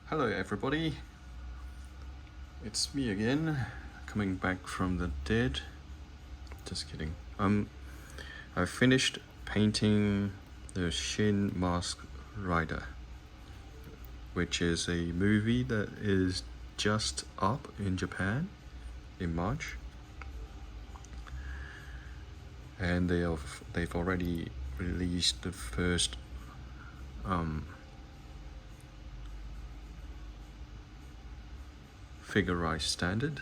Hello everybody, it's me again, coming back from the dead. Just kidding. I finished painting the Shin Mask Rider, which is a movie that is just up in Japan in March, and they've already released the first figure standard.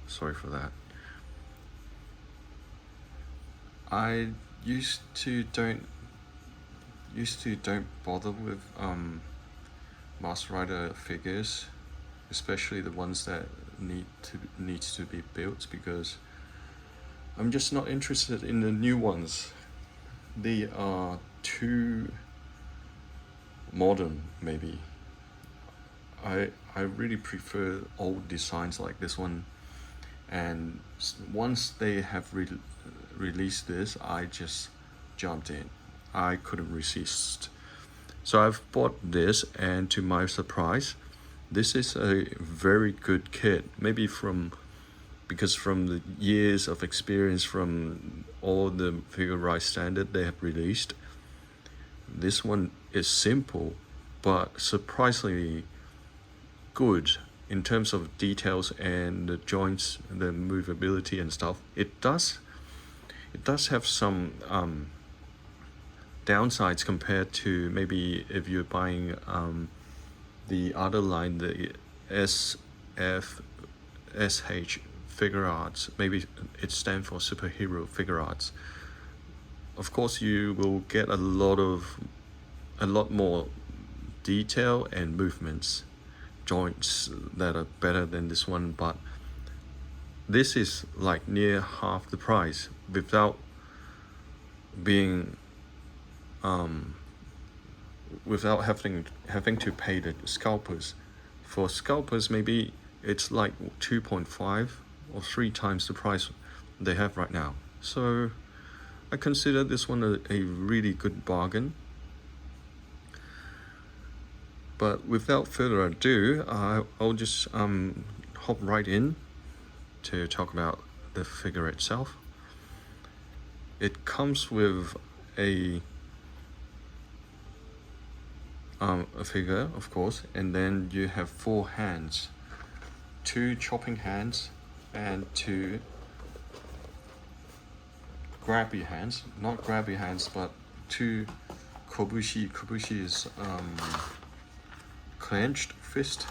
Sorry for that. I used to don't bother with Mask Rider figures, especially the ones that needs to be built, because I'm just not interested in the new ones. They are too modern, maybe. I really prefer old designs like this one, and once they have released this, I just jumped in. I couldn't resist. So I've bought this, and to my surprise, this is a very good kit. Maybe because from the years of experience from all the figure standard they have released, this one is simple but surprisingly good in terms of details and the joints, the movability and stuff. It does have some downsides compared to maybe if you're buying the other line, the SFSH figure arts. Maybe it stands for superhero figure arts. Of course, you will get a lot more detail and movements, joints that are better than this one, but this is like near half the price without being without having to pay the scalpers. For scalpers, maybe it's like 2.5 or 3 times the price they have right now. So I consider this one a really good bargain. But without further ado, I'll just hop right in to talk about the figure itself. It comes with a figure, of course, and then you have 4 hands, 2 chopping hands and 2 grabby hands. Not grabby hands, but 2 kobushi. Kobushi is clenched fist.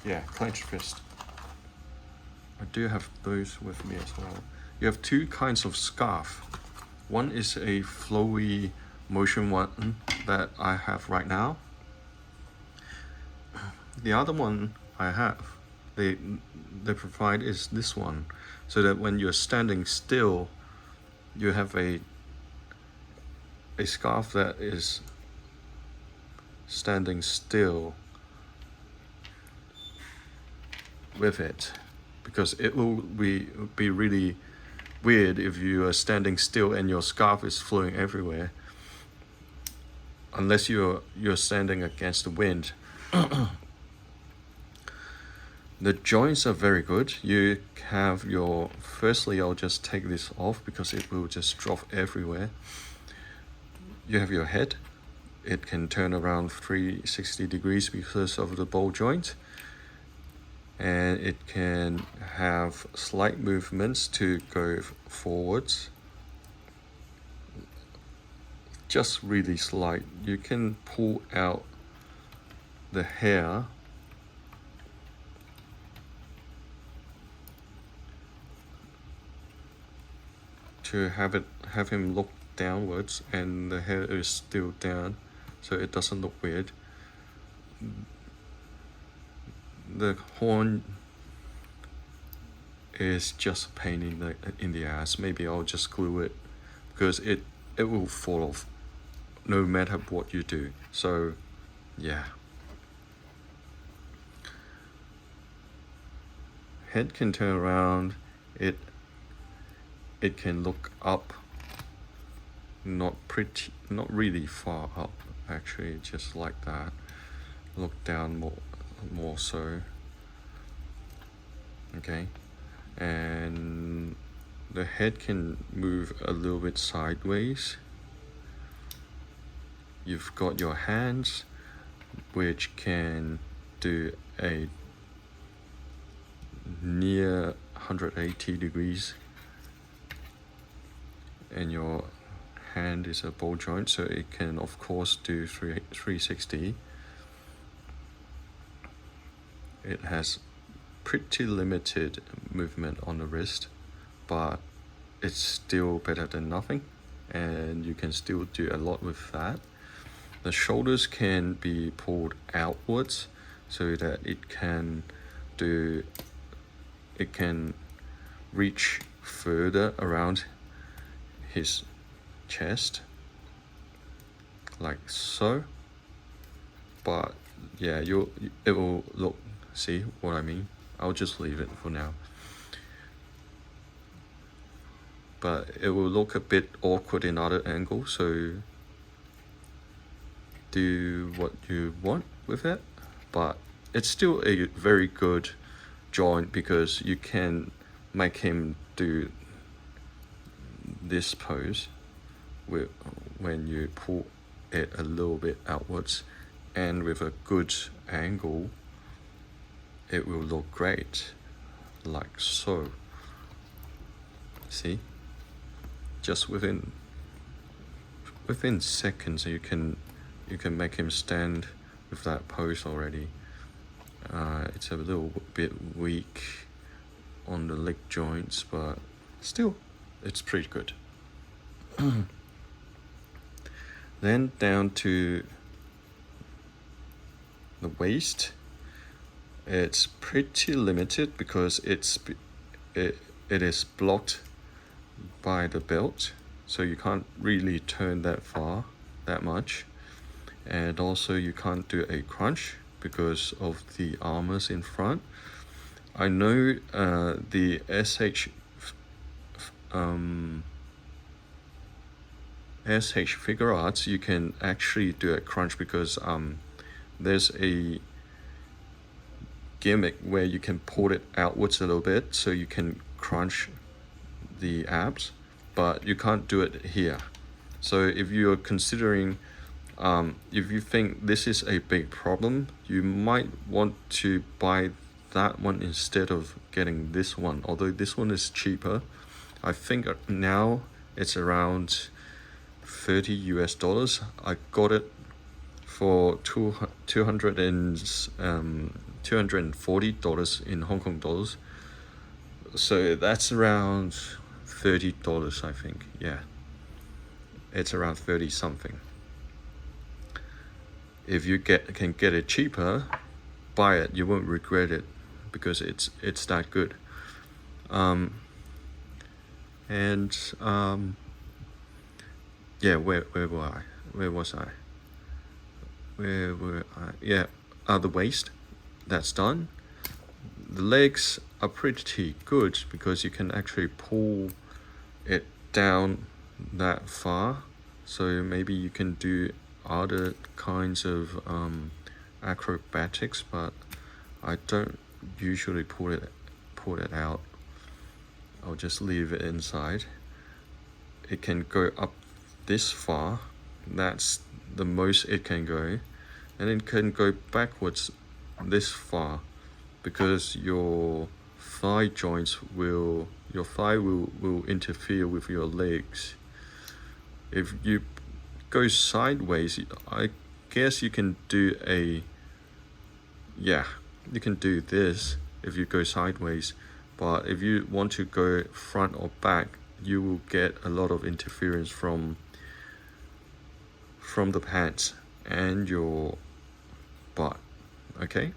Yeah, clenched fist. I do have those with me as well. You have 2 kinds of scarf. One is a flowy motion one that I have right now. The other one I have, they provide is this one, so that when you're standing still, you have a scarf that is standing still with it, because it will be really weird if you are standing still and your scarf is flowing everywhere, unless you're standing against the wind. The joints are very good. You have your, firstly, I'll just take this off because it will just drop everywhere. You have your head. It can turn around 360 degrees because of the ball joint. And it can have slight movements to go forwards. Just really slight. You can pull out the hair to have him look downwards, and the hair is still down, so it doesn't look weird. The horn is just a pain in the ass. Maybe I'll just glue it, because it will fall off no matter what you do. So yeah. Head can turn around. It can look up, not really far up, actually, just like that. Look down more, more so. Okay, and the head can move a little bit sideways. You've got your hands, which can do a near 180 degrees, and your hand is a ball joint, so it can of course do 360. It has pretty limited movement on the wrist, but it's still better than nothing, and you can still do a lot with that. The shoulders can be pulled outwards so that it can reach further around his chest, like so. But yeah, it will look, see what I mean? I'll just leave it for now. But it will look a bit awkward in other angles, so do what you want with it. But it's still a very good joint because you can make him do this pose when you pull it a little bit outwards, and with a good angle it will look great, like so. See, just within seconds you can make him stand with that pose already. It's a little bit weak on the leg joints, but still it's pretty good. Then down to the waist, it's pretty limited because it is blocked by the belt, so you can't really turn that much, and also you can't do a crunch because of the armors in front. I know the SH Figure Arts, you can actually do a crunch because there's a gimmick where you can pull it outwards a little bit so you can crunch the abs, but you can't do it here. So if you're considering, if you think this is a big problem, you might want to buy that one instead of getting this one, although this one is cheaper. I think now it's around $30. I got it for $240 in Hong Kong dollars, so that's around $30, I think. Yeah, it's around 30 something. If you can get it cheaper, buy it. You won't regret it because it's that good. Yeah, where was I? Yeah, the waist, that's done. The legs are pretty good because you can actually pull it down that far, so maybe you can do other kinds of acrobatics, but I don't usually pull it out. I'll just leave it inside. It can go up this far, that's the most it can go, and it can go backwards this far because your thigh will interfere with your legs. If you go sideways, I guess you can do you can do this if you go sideways, but if you want to go front or back, you will get a lot of interference from the pants and your butt. Okay,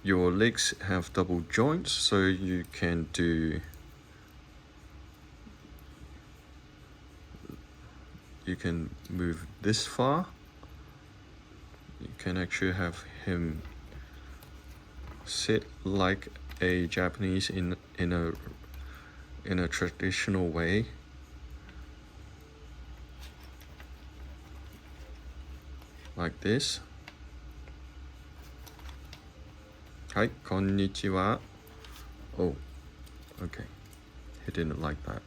your legs have double joints, so you can move this far. You can actually have him sit like a Japanese in a traditional way. Like this, Hi, konnichiwa. Oh, okay. He didn't like that.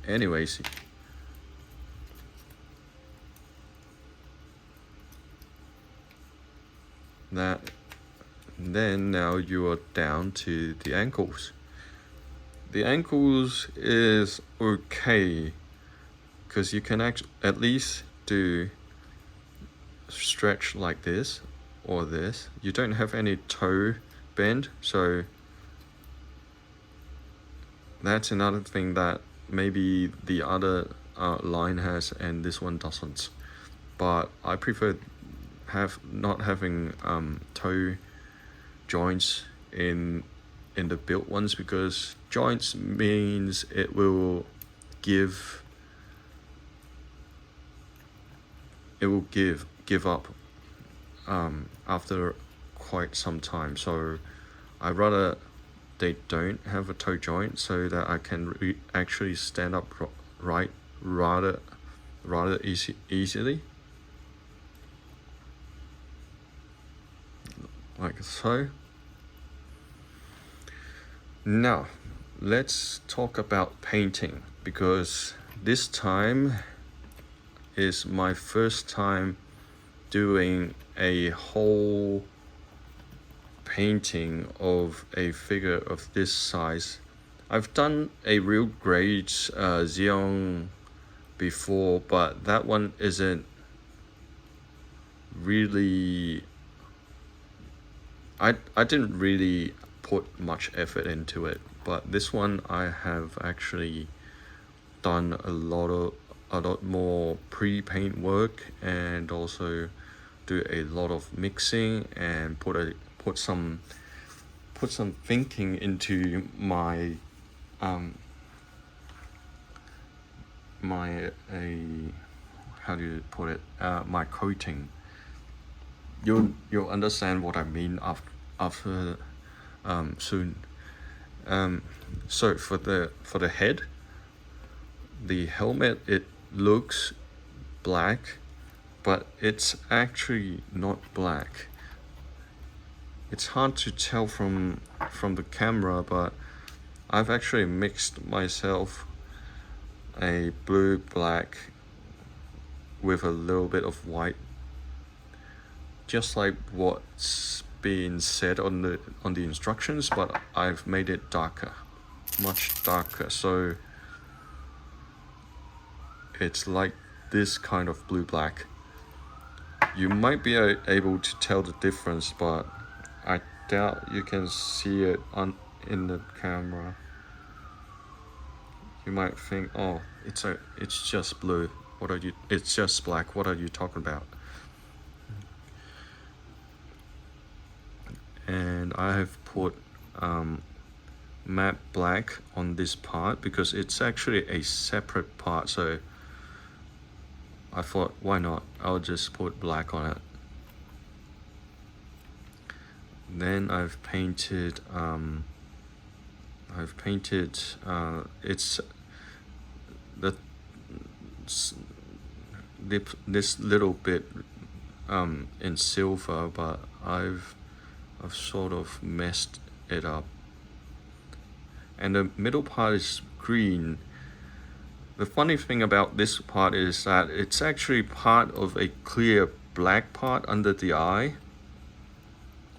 Anyways, then now you are down to the ankles. The ankles is okay because you can at least do stretch like this or this. You don't have any toe bend, so that's another thing that maybe the other line has and this one doesn't. But I prefer not having toe joints in the built ones, because joints means it will give up after quite some time. So I rather they don't have a toe joint so that I can actually stand up right rather easily, like so. Now let's talk about painting, because this time is my first time doing a whole painting of a figure of this size. I've done a real grade Xeon before, but that one isn't really, I didn't really put much effort into it, but this one I have actually done a lot more pre-paint work, and also do a lot of mixing and put some thinking into my how do you put it, my coating. You'll understand what I mean after soon. So for the head, the helmet, it looks black, but it's actually not black. It's hard to tell from the camera, but I've actually mixed myself a blue black with a little bit of white, just like what's been said on the instructions, but I've made it darker, much darker, so it's like this kind of blue black. You might be able to tell the difference, but I doubt you can see it in the camera. You might think, oh, it's just blue. It's just black. What are you talking about? And I have put matte black on this part because it's actually a separate part, so I thought, why not? I'll just put black on it. Then I've painted it's this little bit in silver, but I've sort of messed it up. And the middle part is green. The funny thing about this part is that it's actually part of a clear black part under the eye.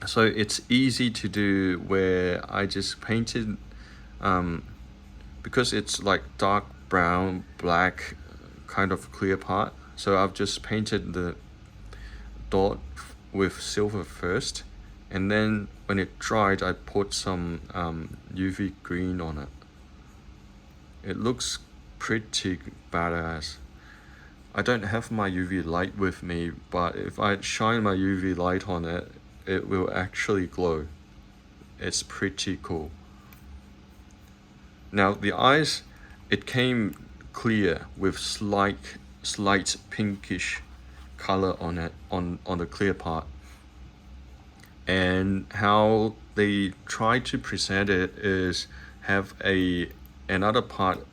So it's easy to do, where I just painted, because it's like dark brown, black kind of clear part. So I've just painted the dot with silver first, and then when it dried, I put some UV green on it. It looks pretty badass. I don't have my UV light with me, but if I shine my UV light on it, it will actually glow. It's pretty cool. Now the eyes, it came clear with slight pinkish color on it, on the clear part. And how they try to present it is have another part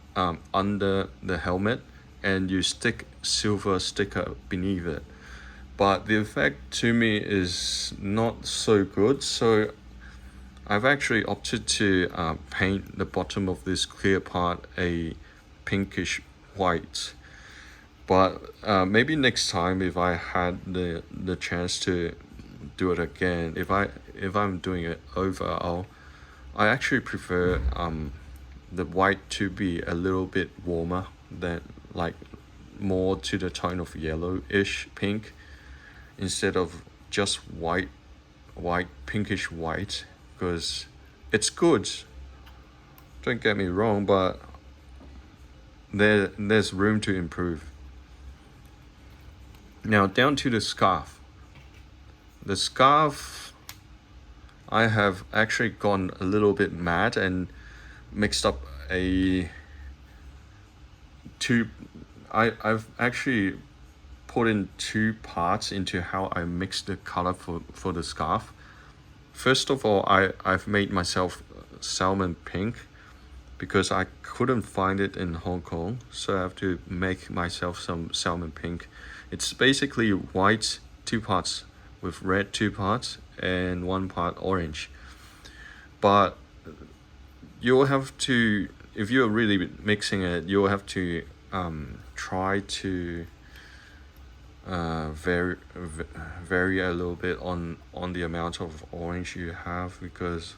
under the helmet, and you stick silver sticker beneath it. but the effect to me is not so good. So I've actually opted to paint the bottom of this clear part a pinkish white. But maybe next time, if I had the chance to do it again, if I'm doing it over, I actually prefer the white to be a little bit warmer than, like, more to the tone of yellowish pink, instead of just white pinkish white, because it's good, don't get me wrong, but there's room to improve. Now down to the scarf. The scarf, I have actually gone a little bit mad and mixed up I've actually put in two parts into how I mix the color for the scarf. First of all, I've made myself salmon pink because I couldn't find it in Hong Kong, so I have to make myself some salmon pink. It's basically white 2 parts with red 2 parts and 1 part orange. But you'll have to, if you're really mixing it, you'll have to try to vary a little bit on the amount of orange you have, because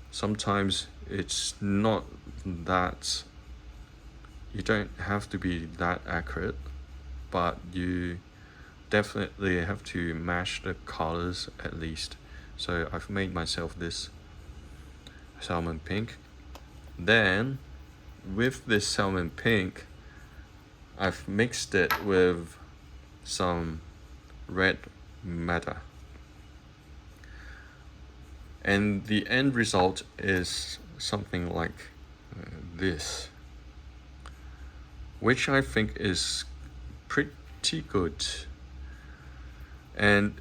sometimes it's not that, you don't have to be that accurate, but you definitely have to match the colors at least. So I've made myself this salmon pink. Then with this salmon pink, I've mixed it with some red matter, and the end result is something like this, which I think is pretty good. And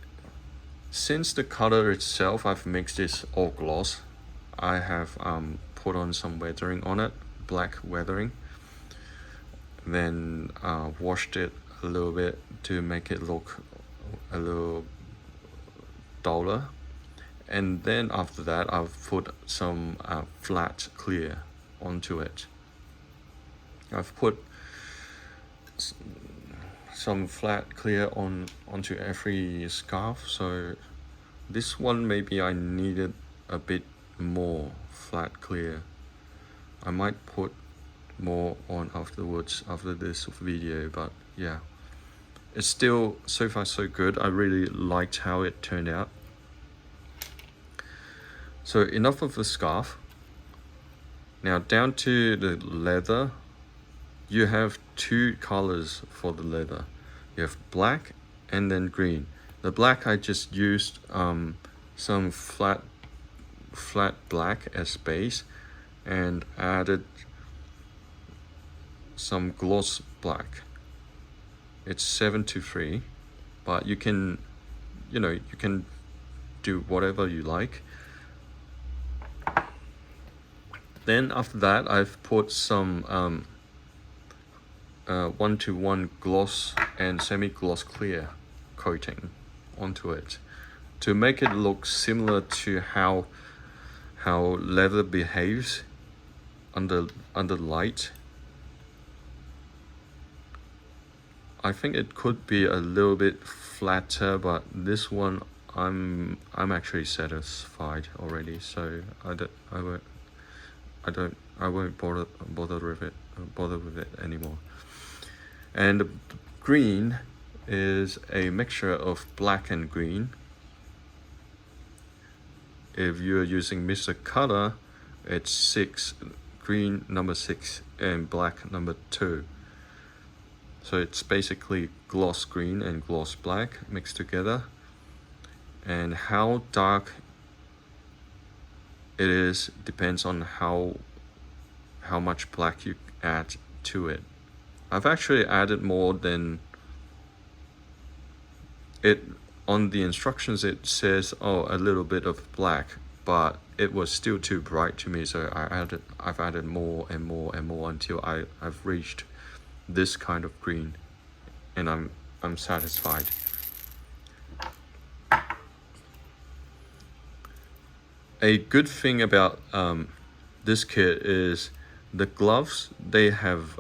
since the color itself, I've mixed this all gloss, I have put on some weathering on it, black weathering, then washed it a little bit to make it look a little duller, and then after that I've put some flat clear onto it. I've put some flat clear onto every scarf, so this one maybe I needed a bit more flat clear. I might put more on afterwards after this video, but yeah, it's still so far so good. I really liked how it turned out. So enough of the scarf. Now down to the leather. You have 2 colors for the leather. You have black and then green. The black, I just used some flat black as base and added some gloss black. It's 7-3, but you can do whatever you like. Then after that, I've put some 1-to-1 gloss and semi-gloss clear coating onto it to make it look similar to how leather behaves under light. I think it could be a little bit flatter, but this one I'm actually satisfied already, so I won't bother with it anymore. And the green is a mixture of black and green. If you're using Mr. Color, it's 6, green number 6 and black number 2. So it's basically gloss green and gloss black mixed together. And how dark it is depends on how much black you add to it. I've actually added more than it. On the instructions it says, a little bit of black, but it was still too bright to me, so I've added more and more and more until I've reached this kind of green, and I'm satisfied. a good thing about this kit is the gloves. They have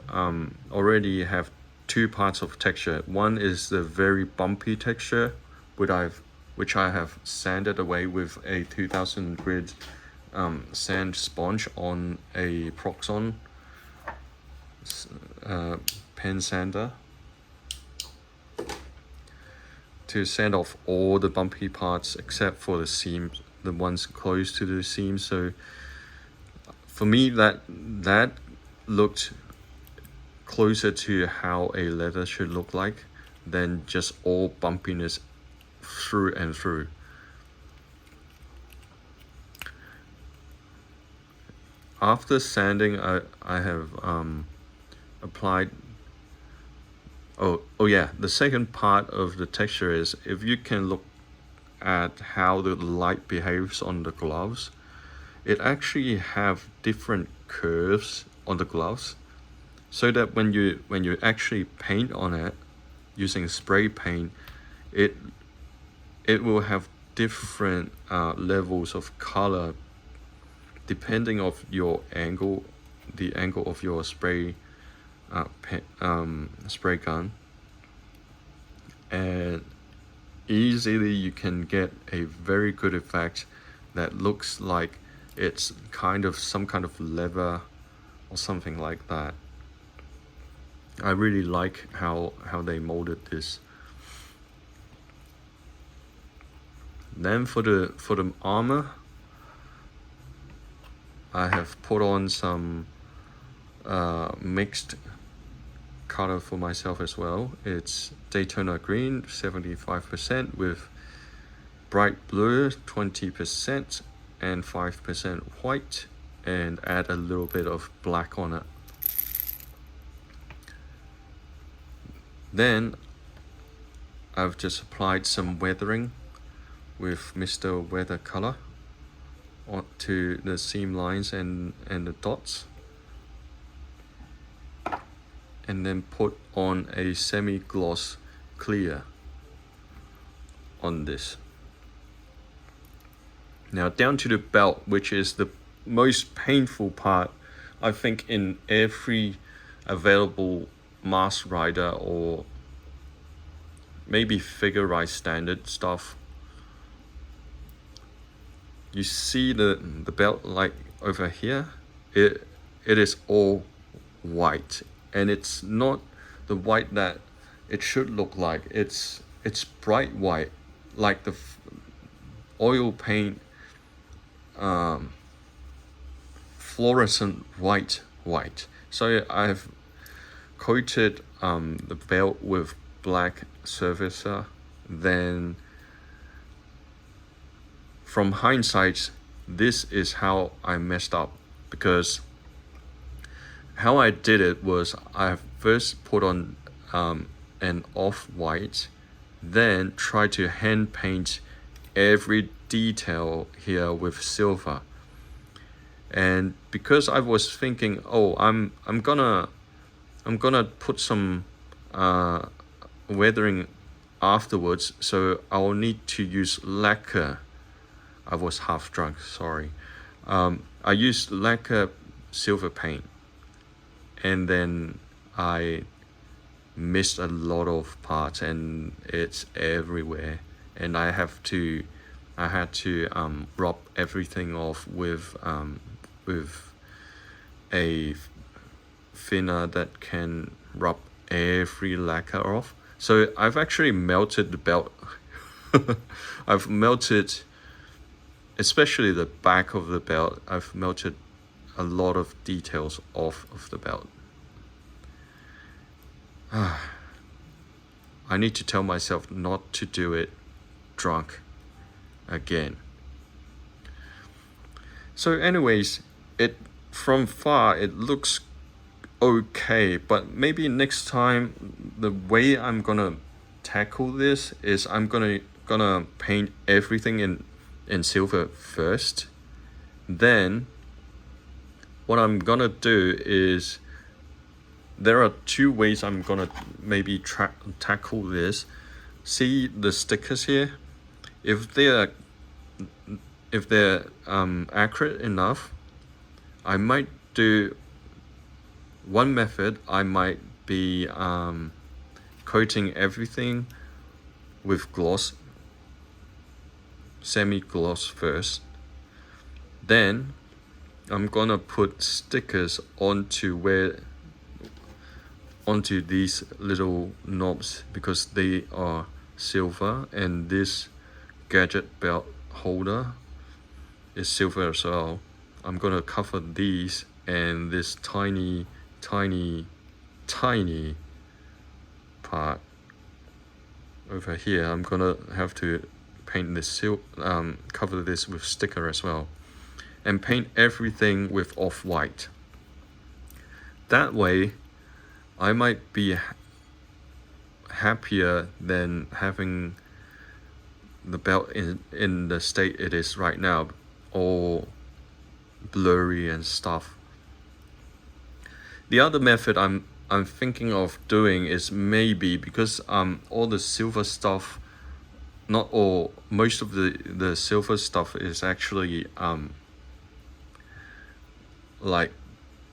already have two parts of texture. One is the very bumpy texture, which I have sanded away with a 2000 grit sand sponge on a Proxon pen sander to sand off all the bumpy parts except for the seams, the ones close to the seams. So for me, that looked closer to how a leather should look like than just all bumpiness through and through. After sanding, I have applied. Oh yeah, the second part of the texture is, if you can look at how the light behaves on the gloves, it actually have different curves on the gloves, so that when you actually paint on it using spray paint, it will have different levels of color depending of your angle, the angle of your spray spray gun, and easily you can get a very good effect that looks like it's kind of some kind of leather or something like that. I really like how they molded this. Then for the armor, I have put on some mixed color for myself as well. It's Daytona green 75% with bright blue 20% and 5% white, and add a little bit of black on it. Then I've just applied some weathering with Mr. Weather color onto the seam lines and the dots, and then put on a semi-gloss clear on this. Now down to the belt, which is the most painful part, I think, in every available mask rider or maybe figure ride standard stuff. You see the belt, like over here, it is all white, and it's not the white that it should look like. It's bright white, like the oil paint fluorescent white. So I've coated the belt with black surfacer. Then from hindsight, this is how I messed up, because how I did it was I first put on an off-white, then try to hand paint every detail here with silver. And because I was thinking, oh, I'm gonna put some weathering afterwards, so I'll need to use lacquer. I was half drunk, sorry. I used lacquer silver paint, and then I missed a lot of parts, and it's everywhere. And I had to rub everything off with a thinner that can rub every lacquer off. So I've actually melted the belt. I've melted, especially the back of the belt, I've melted a lot of details off of the belt. I need to tell myself not to do it drunk again. So anyways, from far it looks okay, but maybe next time the way I'm gonna tackle this is I'm gonna paint everything in silver first. Then what I'm gonna do is, there are two ways I'm gonna maybe tackle this. See the stickers here? If they are if they're accurate enough, I might do one method. I might be coating everything with gloss, semi-gloss first. Then I'm gonna put stickers onto these little knobs because they are silver, and this gadget belt holder is silver as well. I'm gonna cover these, and this tiny part over here, I'm gonna have to paint this cover this with sticker as well, and paint everything with off-white. That way I might be happier than having the belt in the state it is right now, all blurry and stuff. The other method I'm thinking of doing is maybe, because all the silver stuff, not all, most of the silver stuff is actually like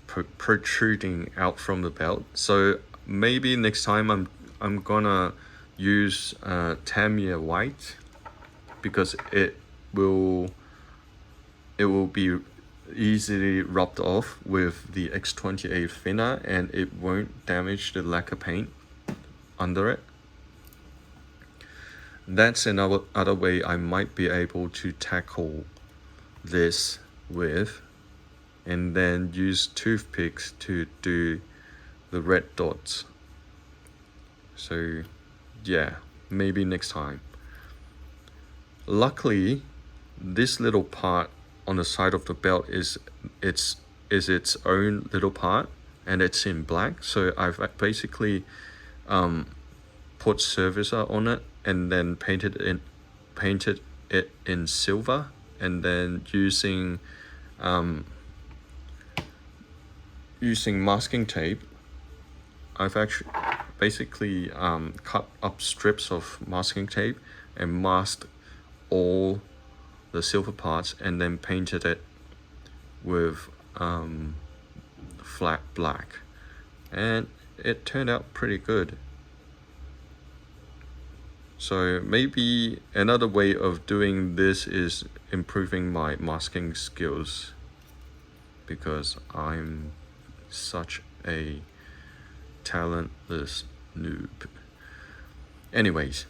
protruding out from the belt. So maybe next time I'm gonna use Tamiya white, because it will be easily rubbed off with the X28 thinner, and it won't damage the lacquer paint under it. That's another other way I might be able to tackle this with, and then use toothpicks to do the red dots. So yeah, maybe next time. Luckily, this little part on the side of the belt is its own little part, and it's in black. So I've basically put servicer on it, and then painted it in silver, and then using masking tape, I've actually basically cut up strips of masking tape and masked all the silver parts, and then painted it with flat black, and it turned out pretty good. So maybe another way of doing this is improving my masking skills, because I'm such a talentless noob. Anyways,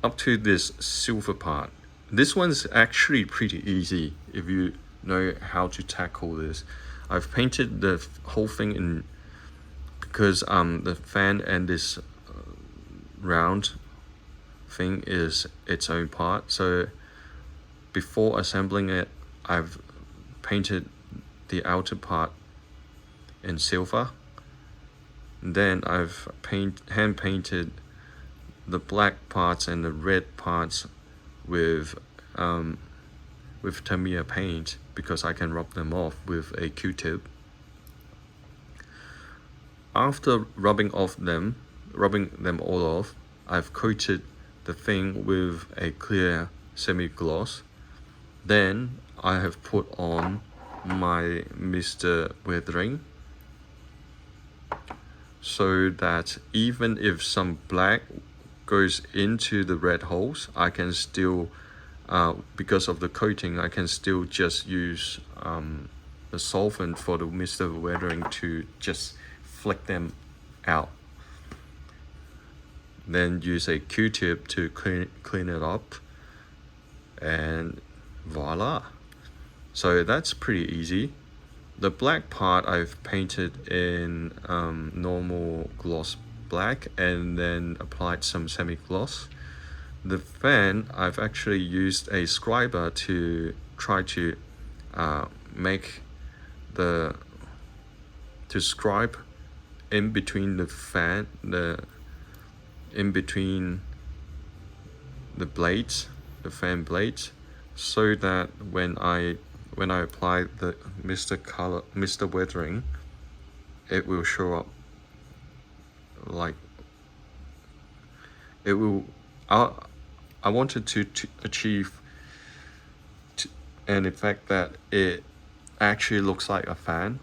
up to this silver part. This one's actually pretty easy if you know how to tackle this. I've painted the whole thing in, because the fan and this round thing is its own part. So before assembling it, I've painted the outer part in silver. Then I've hand painted the black parts and the red parts with Tamiya paint, because I can rub them off with a Q-tip. After rubbing them all off, I've coated the thing with a clear semi-gloss. Then I have put on my Mr. Weathering, so that even if some black goes into the red holes, I can still, because of the coating, I can still just use the solvent for the Mr. Weathering to just flick them out. Then use a Q-tip to clean it up, and voila. So that's pretty easy. The black part I've painted in normal gloss black, and then applied some semi-gloss. The fan, I've actually used a scriber to try to scribe in between the fan, in between the blades, the fan blades, so that when I apply the Mr. Weathering, it will show up like it will. I wanted to achieve and the fact that it actually looks like a fan.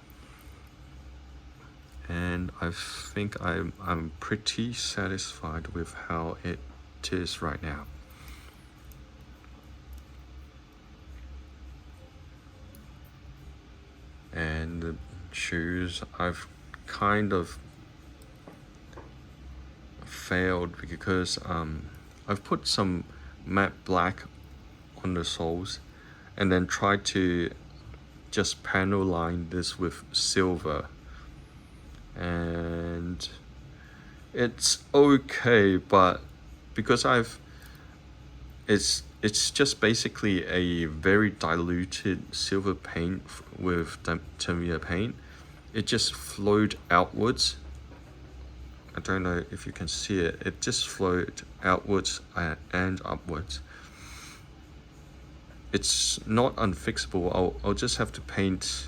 And I think I'm pretty satisfied with how it is right now. And the shoes, I've kind of failed because I've put some matte black on the soles and then tried to just panel line this with silver, and it's okay, but because it's just basically a very diluted silver paint with Tamiya paint. It just flowed outwards. I don't know if you can see it. It just flowed outwards and upwards. It's not unfixable. I'll just have to paint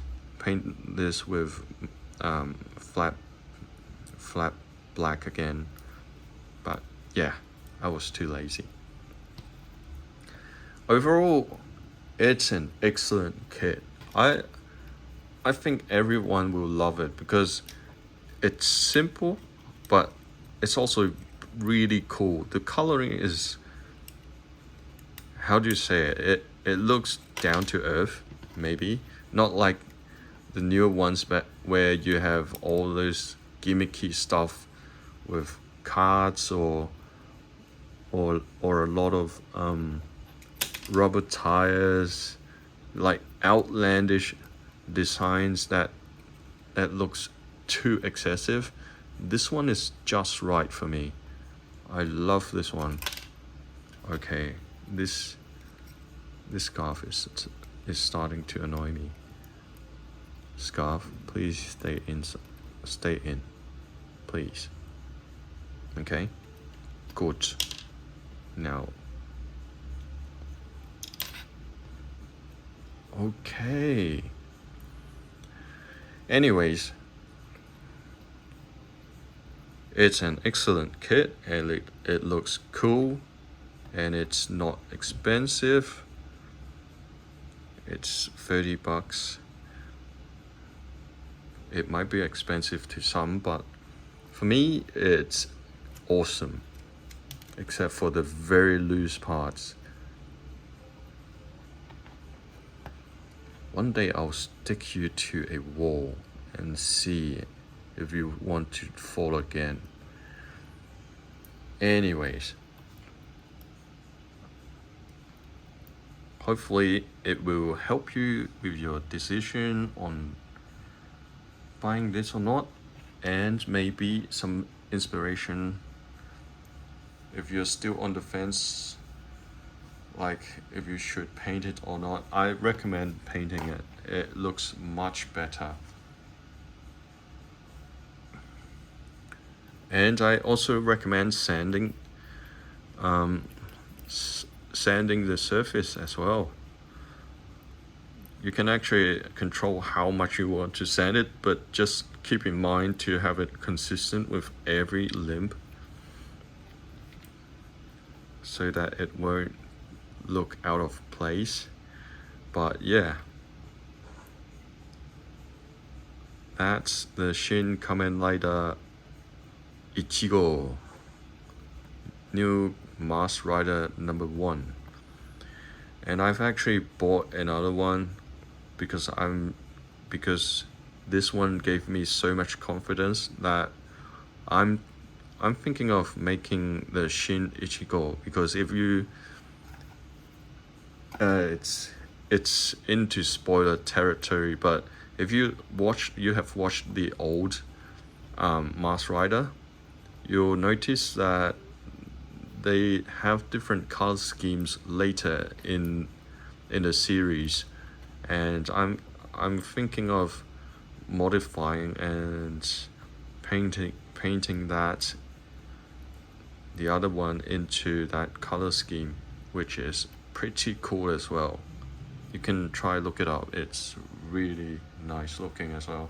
this with flat black again. But yeah, I was too lazy. Overall, it's an excellent kit. I think everyone will love it because it's simple, but it's also really cool. The coloring is, how do you say it? It looks down to earth, maybe. Not like the newer ones, but where you have all those gimmicky stuff with cards or a lot of rubber tires, like outlandish designs that looks too excessive. This one is just right for me. I love this one. Okay, this scarf is starting to annoy me. Scarf, please stay in, please. Okay, good. Now, okay. Anyways, it's an excellent kit, and it looks cool, and it's not expensive. It's $30. It might be expensive to some, but for me, it's awesome, except for the very loose parts. One day I'll stick you to a wall and see if you want to fall again. Anyways, hopefully it will help you with your decision on buying this or not, and maybe some inspiration if you're still on the fence, like if you should paint it or not. I recommend painting it. It looks much better. And I also recommend sanding the surface as well. You can actually control how much you want to sand it, but just keep in mind to have it consistent with every limb so that it won't look out of place. But yeah, that's the Shin Kamen Rider Ichigo, new Masked Rider number 1. And I've actually bought another one because this one gave me so much confidence that I'm thinking of making the Shin Ichigo, because if you it's into spoiler territory, but if you have watched the old Masked Rider, you'll notice that they have different color schemes later in the series, and I'm thinking of modifying and painting that the other one into that color scheme, which is pretty cool as well. You can try look it up. It's really nice looking as well.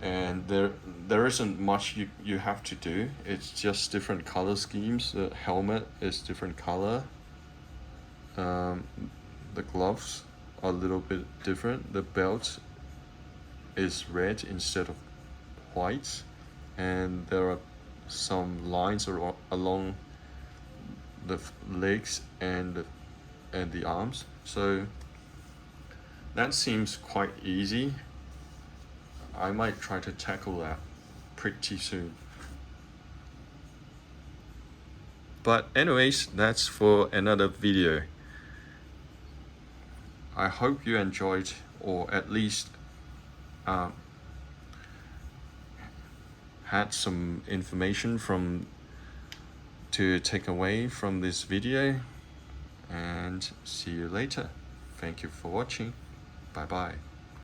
And there isn't much you have to do. It's just different color schemes. The helmet is different color. the gloves are a little bit different. The belt is red instead of white, and there are some lines along the legs and the arms. So that seems quite easy. I might try to tackle that pretty soon. But anyways, that's for another video. I hope you enjoyed, or at least had some information to take away from this video, and see you later. Thank you for watching. Bye bye.